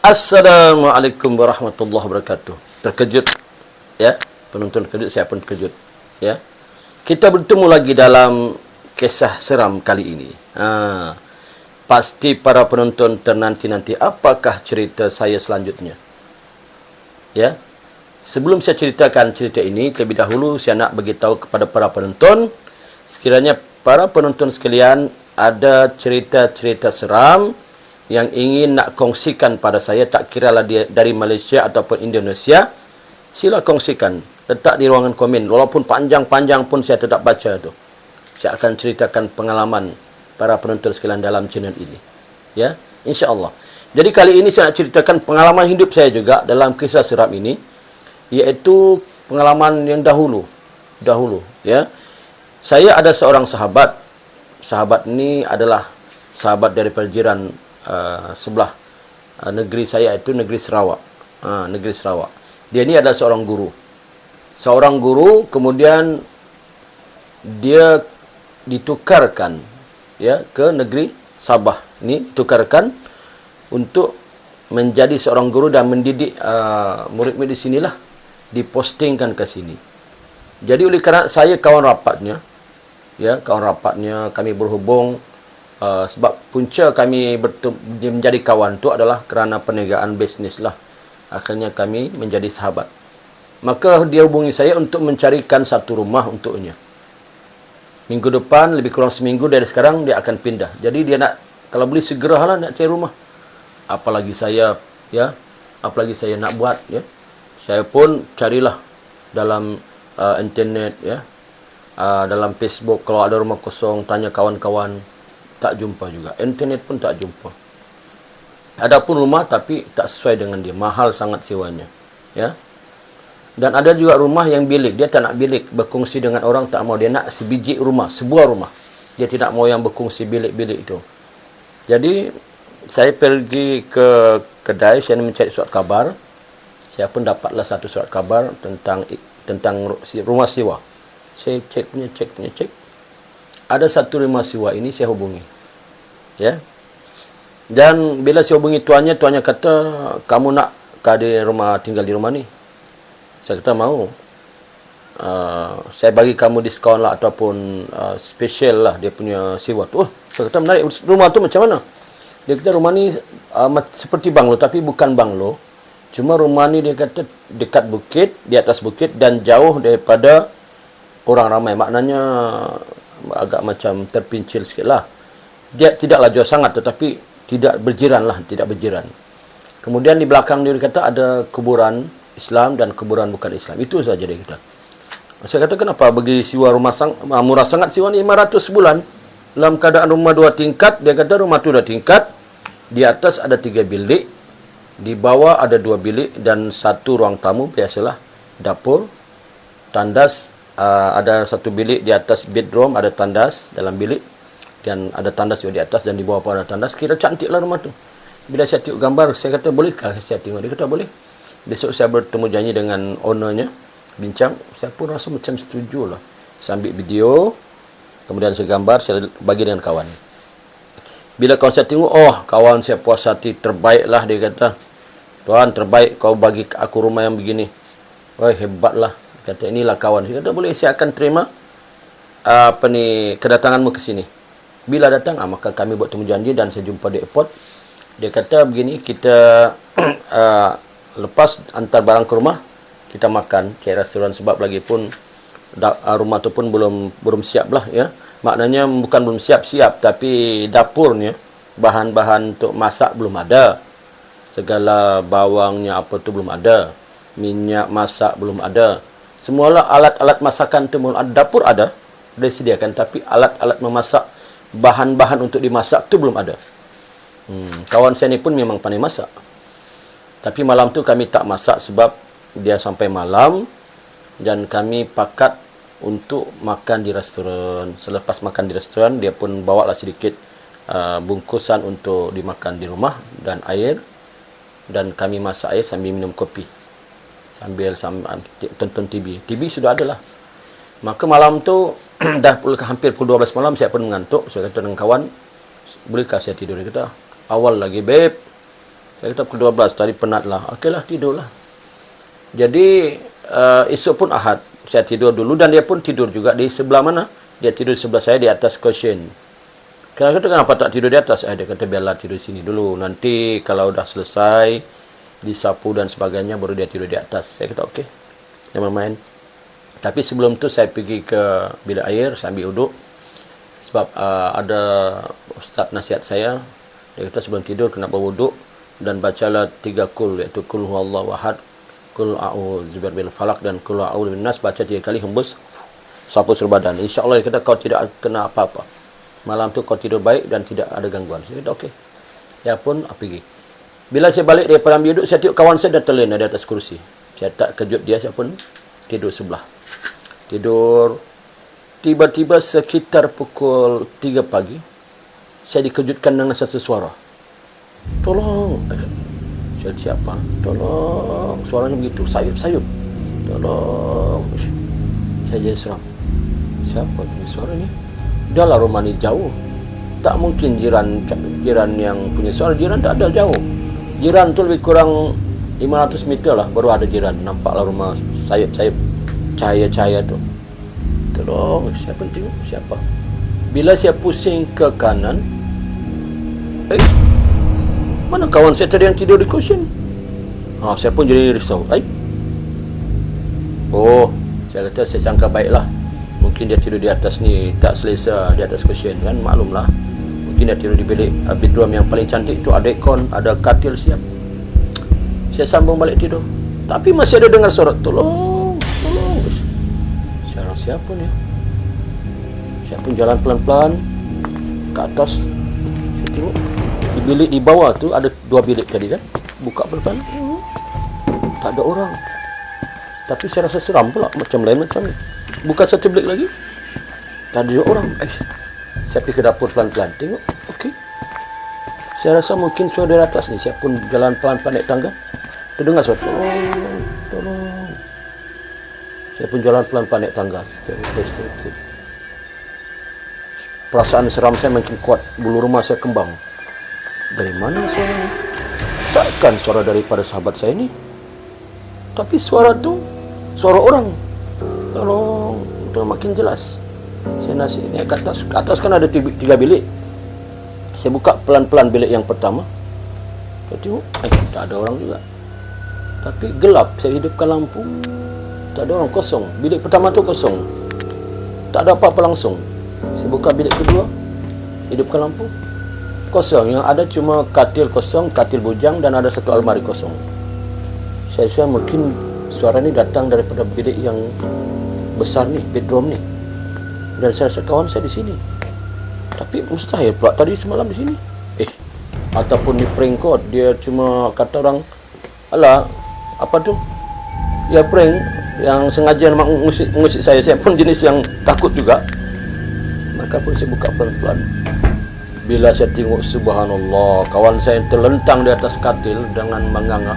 Assalamualaikum warahmatullahi wabarakatuh. Terkejut ya, penonton terkejut, saya pun terkejut ya. Kita bertemu lagi dalam kisah seram kali ini. Pasti para penonton ternanti-nanti apakah cerita saya selanjutnya. Ya. Sebelum saya ceritakan cerita ini, terlebih dahulu saya nak beritahu kepada para penonton, sekiranya para penonton sekalian ada cerita-cerita seram yang ingin nak kongsikan pada saya, tak kiralah dia dari Malaysia ataupun Indonesia, sila kongsikan. Letak di ruangan komen. Walaupun panjang-panjang pun saya tetap baca tu. Saya akan ceritakan pengalaman para penonton sekalian dalam channel ini. Ya, insya-Allah. Jadi kali ini saya nak ceritakan pengalaman hidup saya juga dalam kisah seram ini, iaitu pengalaman yang dahulu, ya. Saya ada seorang sahabat. Sahabat ini adalah sahabat daripada jiran sebelah negeri saya, itu negeri Sarawak. Negeri Sarawak. Dia ni adalah seorang guru. Seorang guru, kemudian dia ditukarkan ya ke negeri Sabah. Ini ditukarkan untuk menjadi seorang guru dan mendidik murid-murid di sinilah, dipostingkan ke sini. Jadi oleh kerana saya kawan rapatnya, ya, kawan rapatnya, kami berhubung. Sebab punca kami menjadi kawan itu adalah kerana perniagaan bisnes lah. Akhirnya kami menjadi sahabat. Maka dia hubungi saya untuk mencarikan satu rumah untuknya. Minggu depan, lebih kurang seminggu dari sekarang, dia akan pindah. Jadi dia nak, kalau boleh segeralah nak cari rumah. Apalagi saya, ya, apalagi saya nak buat, ya. Saya pun carilah dalam internet, ya, dalam Facebook, kalau ada rumah kosong, tanya kawan-kawan. Tak jumpa juga. Internet pun tak jumpa. Ada pun rumah tapi tak sesuai dengan dia. Mahal sangat sewanya. Ya. Dan ada juga rumah yang bilik. Dia tak nak bilik berkongsi dengan orang, tak mau. Dia nak sebiji rumah, sebuah rumah. Dia tidak mau yang berkongsi bilik-bilik itu. Jadi saya pergi ke kedai, saya mencari surat khabar. Saya pun dapatlah satu surat khabar tentang rumah sewa. Saya cek. Ada satu rumah sewa ini, saya hubungi. Ya. Dan bila saya hubungi tuannya kata, kamu nak ada rumah, tinggal di rumah ni? Saya kata mau. Saya bagi kamu diskaun lah, ataupun special lah dia punya sewa tu. Saya kata menarik. Rumah tu macam mana? Dia kata rumah ni seperti banglo, tapi bukan banglo. Cuma rumah ni dia kata dekat bukit, di atas bukit, dan jauh daripada orang ramai. Maknanya agak macam terpincil sikit lah. Dia tidaklah jauh sangat, tetapi tidak berjiran lah, tidak berjiran. Kemudian di belakang dia kata ada kuburan Islam dan kuburan bukan Islam. Itu saja dia kata. Saya kata kenapa bagi sewa rumah murah sangat, sewa ni 500 sebulan. Dalam keadaan rumah 2 tingkat, dia kata rumah tu 2 tingkat. Di atas ada 3 bilik, di bawah ada 2 bilik dan 1 ruang tamu, biasalah dapur, tandas. Ada 1 bilik di atas bedroom, ada tandas dalam bilik, dan ada tandas juga di atas, dan di bawah pun ada tandas. Kira cantiklah rumah tu. Bila saya tengok gambar, saya kata bolehkah saya tengok? Dia kata boleh. Besok saya bertemu janji dengan ownernya, bincang. Saya pun rasa macam setuju lah. Saya ambil video, kemudian saya gambar, saya bagi dengan kawan. Bila kawan saya tengok, oh, kawan saya puas hati, terbaiklah dia kata. Tuan, terbaik kau bagi aku rumah yang begini. Wah, hebatlah. Kata inilah kawan. Dia kata boleh, saya akan terima kedatanganmu ke sini. Bila datang, maka kami buat temu janji dan saya jumpa di airport. Dia kata begini, kita lepas antar barang ke rumah, kita makan cari restoran, sebab lagi pun rumah tu pun belum siap lah, ya. Maknanya bukan belum siap, tapi dapurnya, bahan-bahan untuk masak belum ada. Segala bawangnya apa tu belum ada. Minyak masak belum ada. Semualah alat-alat masakan tu, dapur ada, disediakan, tapi alat-alat memasak, bahan-bahan untuk dimasak tu belum ada. Kawan saya ni pun memang pandai masak. Tapi malam tu kami tak masak sebab dia sampai malam, dan kami pakat untuk makan di restoran. Selepas makan di restoran, dia pun bawalah sedikit bungkusan untuk dimakan di rumah dan air, dan kami masak air sambil minum kopi. Sambil tonton TV. TV sudah ada lah. Maka malam tu, dah hampir pukul 12 malam, saya pun mengantuk. Saya kata dengan kawan, bolehkah saya tidur? Dia kata, awal lagi, babe. Saya kata pukul 12, tadi penat lah. Okeylah, tidurlah. Jadi, esok pun Ahad. Saya tidur dulu dan dia pun tidur juga di sebelah mana? Dia tidur di sebelah saya di atas cushion. Saya kata, kenapa tak tidur di atas? Dia kata, biarlah tidur sini dulu. Nanti kalau dah selesai, disapu dan sebagainya, baru dia tidur di atas. Saya kata, okey. Jangan main. Tapi sebelum tu saya pergi ke bilik air, saya ambil uduk. Sebab ada ustaz nasihat saya, dia kata sebelum tidur kena berwuduk dan bacalah 3 kul, iaitu kul huwallahu ahad, kul a'udzu birabbil falaq dan kul a'udzu bin nas, baca 3 kali hembus sapu seluruh badan. Insya-Allah dia kata kau tidak kena apa-apa. Malam tu kau tidur baik dan tidak ada gangguan. Saya kata okey. Dia pun pergi. Bila saya balik daripada ambil duduk, saya tengok kawan saya dah terlena di atas kursi. Saya tak kejut dia, saya pun tidur sebelah. Tidur. Tiba-tiba sekitar pukul 3 pagi, saya dikejutkan dengan satu suara. Tolong. Saya siapa? Tolong. Suaranya begitu. Sayup-sayup. Tolong. Saya jadi seram. Siapa ni suara ni? Dah lah rumah ni jauh. Tak mungkin jiran yang punya suara. Jiran tak ada jauh. Jiran tu lebih kurang 500 meter lah. Baru ada jiran. Nampaklah rumah sayup-sayup. Cahaya-cahaya tu. Tolong. Siapa tengok? Siapa? Bila saya pusing ke kanan, mana kawan saya tadi yang tidur di cushion? Saya pun jadi risau. Oh, saya kata saya sangka baiklah. Mungkin dia tidur di atas ni, tak selesa di atas cushion kan, maklumlah. Mungkin dia tidur di bilik bedroom yang paling cantik tu, ada aircon, ada katil siap. Saya sambung balik tidur. Tapi masih ada dengar suara, tolong, tolong. Saya rasa siapa ni? Saya pun jalan pelan-pelan ke atas. Saya tengok di bilik di bawah tu ada 2 bilik tadi kan. Buka pelan-pelan. Tak ada orang. Tapi saya rasa seram pula, macam lain macam ni. Buka satu bilik lagi, tak ada orang. Saya pergi ke dapur pelan-pelan. Tengok, okey. Saya rasa mungkin suara dari atas ni. Saya pun jalan pelan-pelan naik tangga. Terdengar suara, tolong, tolong. Saya pun jalan pelan-pelan naik tangga. Perasaan seram saya makin kuat. Bulu rumah saya kembang. Dari mana suara ni? Takkan suara daripada sahabat saya ni. Tapi suara tu suara orang. Tolong, makin jelas. Saya naik ke atas. Ke atas kan ada 3 bilik. Saya buka pelan-pelan bilik yang pertama. Saya tengok, tak ada orang juga. Tapi gelap. Saya hidupkan lampu. Tak ada orang, kosong. Bilik pertama tu kosong. Tak ada apa-apa langsung. Saya buka bilik kedua. Hidupkan lampu. Kosong. Yang ada cuma katil kosong, katil bujang dan ada satu almari kosong. Saya rasa mungkin suara ni datang daripada bilik yang besar ni, bedroom ni. Dan saya rasa kawan saya di sini. Tapi mustahil pula tadi semalam di sini. Ataupun ni prank call. Dia cuma kata orang, alah, apa tu? Ya prank yang sengaja nak mengusik saya. Saya pun jenis yang takut juga. Maka pun saya buka pelan-pelan. Bila saya tengok, subhanallah, kawan saya yang terlentang di atas katil dengan menganga,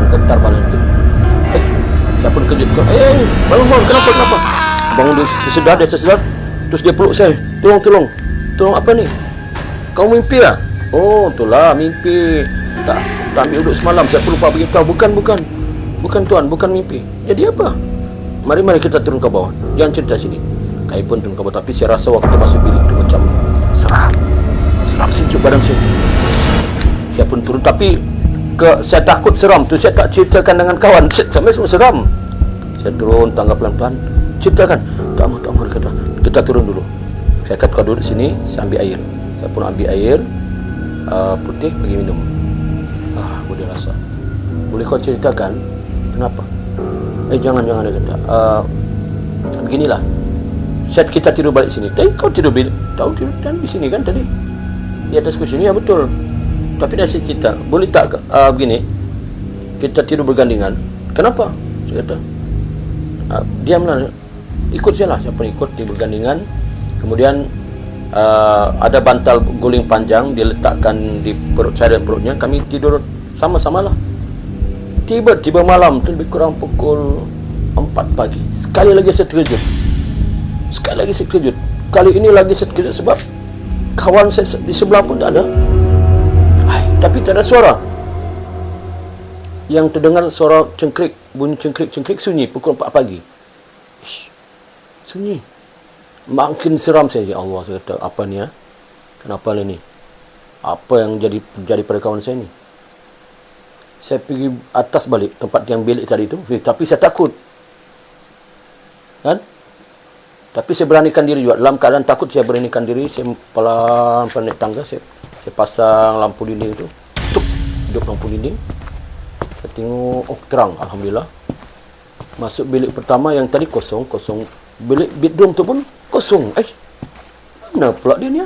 menggetar badan itu. Saya pun kejut. Bangun, kenapa? Bangun dia tersedar. Terus dia peluk saya. Tolong apa ni? Kau mimpi lah? Oh, itulah mimpi. Tak ambil uduk semalam. Saya pun lupa beritahu. Bukan tuan, bukan mimpi. Jadi apa? Mari kita turun ke bawah. Jangan cerita sini. Kami pun turun ke bawah. Tapi saya rasa waktu masuk bilik tu macam seram sejuk badan saya. Saya pun turun. Tapi saya takut seram tu. Saya tak ceritakan dengan kawan. Sampai semua seram. Saya turun tangga pelan-pelan. Ceritakan. Tak mahu kata. Kita turun dulu. Saya kata kau duduk sini. Saya ambil air. Saya pun ambil air putih pergi minum. Boleh rasa. Boleh kau ceritakan kenapa? Jangan dia kata. Beginilah. Kita tidur balik sini. Tapi kau tidur tidur di sini kan tadi? Di atas kursi ni, ya betul. Tapi dah saya cerita. Boleh tak begini? Kita tidur bergandingan. Kenapa? Saya kata. Diamlah. Ikut saya lah. Saya pun ikut di bergandingan. Kemudian ada bantal guling panjang diletakkan di perut saya dan perutnya. Kami tidur sama-sama lah. Tiba-tiba malam tu lebih kurang pukul 4 pagi. Sekali lagi saya terkejut. Kali ini lagi saya terkejut sebab kawan saya di sebelah pun tak ada. Tapi tak ada suara. yang terdengar suara cengkrik, bunyi cengkrik sunyi pukul 4 pagi. Ish, sunyi. Makin seram saya. Ya Allah, saya kata, apa ni ya? Kenapa ni? Apa yang jadi pada kawan saya ni? Saya pergi atas balik, tempat yang bilik tadi tu. Tapi saya takut. Kan? Tapi saya beranikan diri juga. Dalam keadaan takut, saya beranikan diri. Saya pelan-pelan naik tangga. Saya pasang lampu dinding tu. Tuk, hidup lampu dinding. Saya tengok, oh terang. Alhamdulillah. Masuk bilik pertama yang tadi kosong. Bilik bedroom tu pun kosong. Mana pula dia ni?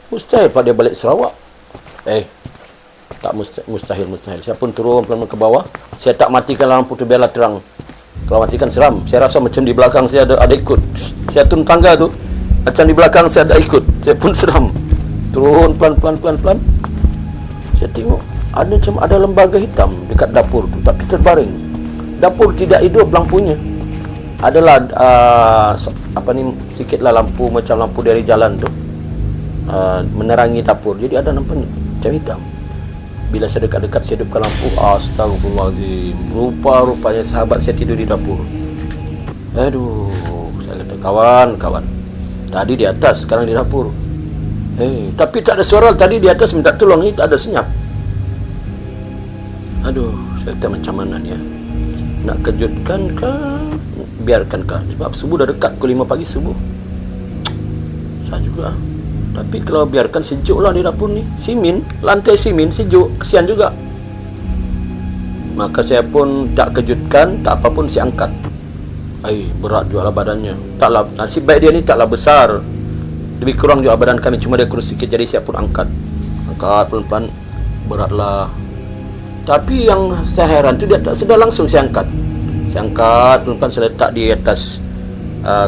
Mustahil pak dia balik Sarawak. Tak mustahil. Saya pun turun pelan-pelan ke bawah. Saya tak matikan lampu tu biarlah terang. Kalau matikan seram. Saya rasa macam di belakang saya ada ikut. Saya turun tangga tu, macam di belakang saya ada ikut. Saya pun seram. Turun pelan-pelan. Saya tengok ada lembaga hitam dekat dapur tu, tapi terbaring. Dapur tidak hidup lampunya. Adalah sikitlah lampu macam lampu dari jalan tu. Menerangi dapur. Jadi ada nampak macam hitam. Bila saya dekat-dekat, saya hidupkan lampu. Astagfirullahaladzim. Rupanya sahabat saya tidur di dapur. Aduh, saya kata, kawan. Tadi di atas, sekarang di dapur. Tapi tak ada suara. Tadi di atas minta tolong, ni tak ada senyap. Aduh, saya kata macam mana ni ya? Nak kejutkan kah? Biarkan kah? Sebab subuh dah dekat, pukul 5 pagi subuh. Saya juga. Tapi kalau biarkan sejuk lah di dapur ni. Lantai simin sejuk. Kesian juga. Maka saya pun tak kejutkan, tak apa pun saya angkat. Berat juga lah badannya. Taklah, nasib baik dia ni taklah besar. Lebih kurang juga badan kami, cuma dia kurus sikit. Jadi saya pun angkat pelan-pelan. Beratlah. Tapi yang saya heran tu, dia tak sedar langsung saya angkat. Saya angkat pelan-pelan, saya letak di atas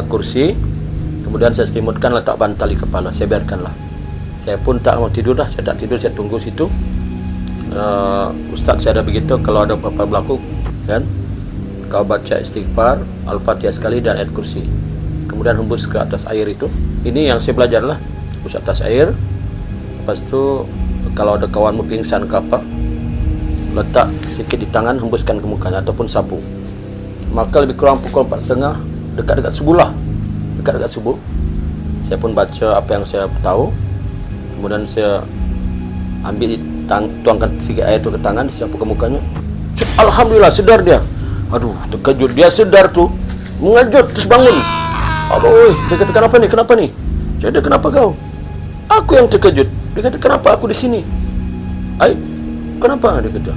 kursi. Kemudian saya selimutkan, letak bantal di kepala. Saya biarkanlah. Saya pun tak mau tidur dah. Saya tak tidur, saya tunggu situ. Ustaz saya ada begitu, kalau ada apa-apa berlaku, kan, kau baca istighfar, Al-Fatihah sekali dan ayat kursi. Kemudian hembus ke atas air itu. Ini yang saya belajar lah. Hembus atas air. Lepas tu, kalau ada kawanmu pingsan ke apa, letak sikit di tangan, hembuskan ke mukanya ataupun sapu. Maka lebih kurang pukul 4.30, dekat-dekat subuh lah. Dekat subuh, saya pun baca apa yang saya tahu. Kemudian saya ambil tuangkan sikit air tu ke tangan, disapu ke mukanya. Alhamdulillah, sedar dia. Aduh, terkejut. Dia sedar tu, mengejut, terus bangun. Aduh, dia kata, kenapa ni? Saya kata, kenapa kau? Aku yang terkejut. Dia kata, kenapa aku di sini? Kenapa? Dia kata.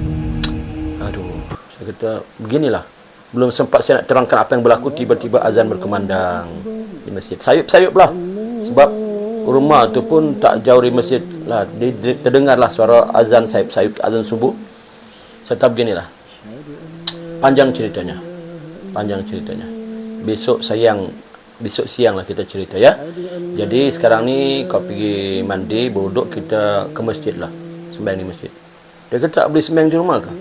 Aduh, saya kata, beginilah. Belum sempat saya nak terangkan apa yang berlaku, tiba-tiba azan berkumandang di masjid. Sayup-sayup lah. Sebab rumah tu pun tak jauh dari masjid lah. Terdengarlah suara azan sayup-sayup, azan subuh. Saya tahu beginilah. Panjang ceritanya. Besok siang lah kita cerita ya. Jadi sekarang ni kau pergi mandi, berwuduk, kita ke masjid lah. Sembahyang di masjid. Dia kata, tak boleh sembahyang di rumah ke?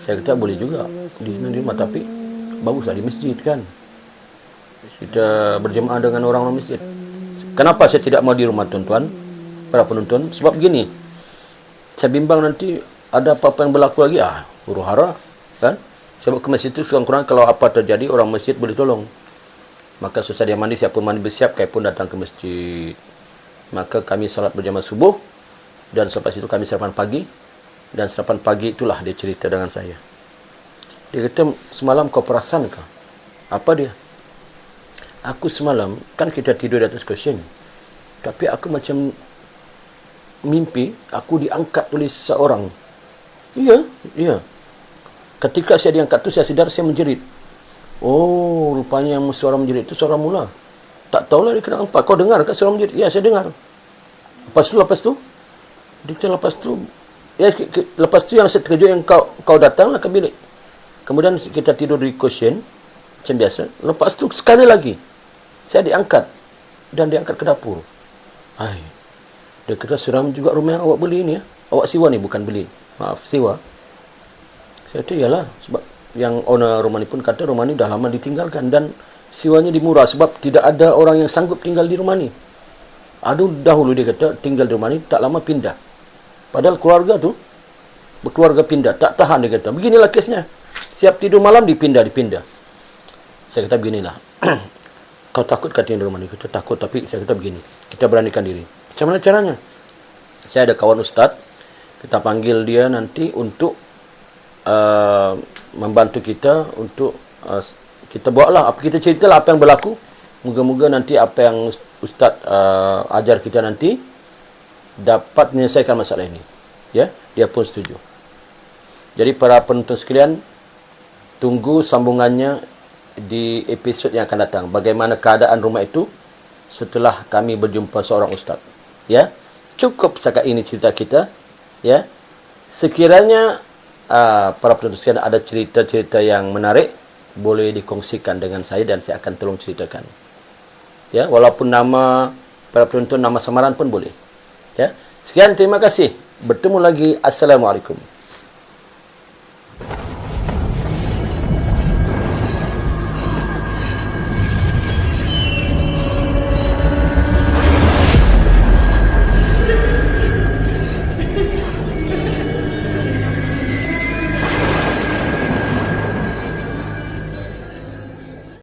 Saya kata, boleh juga di rumah, tapi baguslah di masjid kan. Kita berjemaah dengan orang-orang masjid. Kenapa saya tidak mau di rumah, tuan-tuan, para penonton? Sebab begini, saya bimbang nanti ada apa-apa yang berlaku lagi. Huru hara kan. Sebab ke masjid itu kurang-kurang kalau apa terjadi, orang masjid boleh tolong. Maka selesai dia mandi, saya pun mandi bersiap, saya pun datang ke masjid. Maka kami salat berjamaah subuh, dan selepas itu kami sarapan pagi. Dan sarapan pagi itulah dia cerita dengan saya. Dia kata, semalam kau perasan ke? Apa dia? Aku semalam, kan kita tidur di atas kursi. Tapi aku macam mimpi, aku diangkat oleh seorang. Ya. Ketika saya diangkat tu, saya sedar, saya menjerit. Oh, rupanya yang suara menjerit itu suara mula. Tak tahulah dia kenapa. Kau dengar ke suara menjerit? Ya, saya dengar. Lepas tu? Dia kata, lepas tu yang saya terkejut, yang kau datanglah ke bilik. Kemudian kita tidur di cushion macam biasa. Lepas tu sekali lagi saya diangkat dan diangkat ke dapur. Dia kata, seram juga rumah yang awak beli ni ya. Awak sewa ni, bukan beli. Maaf, sewa. Saya kata, iyalah. Sebab yang owner rumah ni pun kata rumah ni dah lama ditinggalkan dan sewanya dimurah sebab tidak ada orang yang sanggup tinggal di rumah ni. Dahulu dia kata tinggal di rumah ni, tak lama pindah. Padahal keluarga tu berkeluarga pindah, tak tahan dia kata. Beginilah kesnya. Siap tidur malam dipindah. Saya kata beginilah. Kau takut katanya di rumah ni? Kita takut, tapi saya kata begini. Kita beranikan diri. Macam mana caranya? Saya ada kawan ustaz. Kita panggil dia nanti untuk membantu kita untuk kita buatlah apa, kita ceritalah apa yang berlaku. Moga-moga nanti apa yang ustaz ajar kita nanti dapat menyelesaikan masalah ini. Ya, dia pun setuju. Jadi para penonton sekalian, tunggu sambungannya di episod yang akan datang. Bagaimana keadaan rumah itu setelah kami berjumpa seorang ustaz. Ya, cukup setakat ini cerita kita. Ya, sekiranya para penonton sekalian ada cerita-cerita yang menarik, boleh dikongsikan dengan saya dan saya akan tolong ceritakan. Ya, walaupun nama para penonton nama samaran pun boleh. Ya, sekian, terima kasih. Bertemu lagi. Assalamualaikum.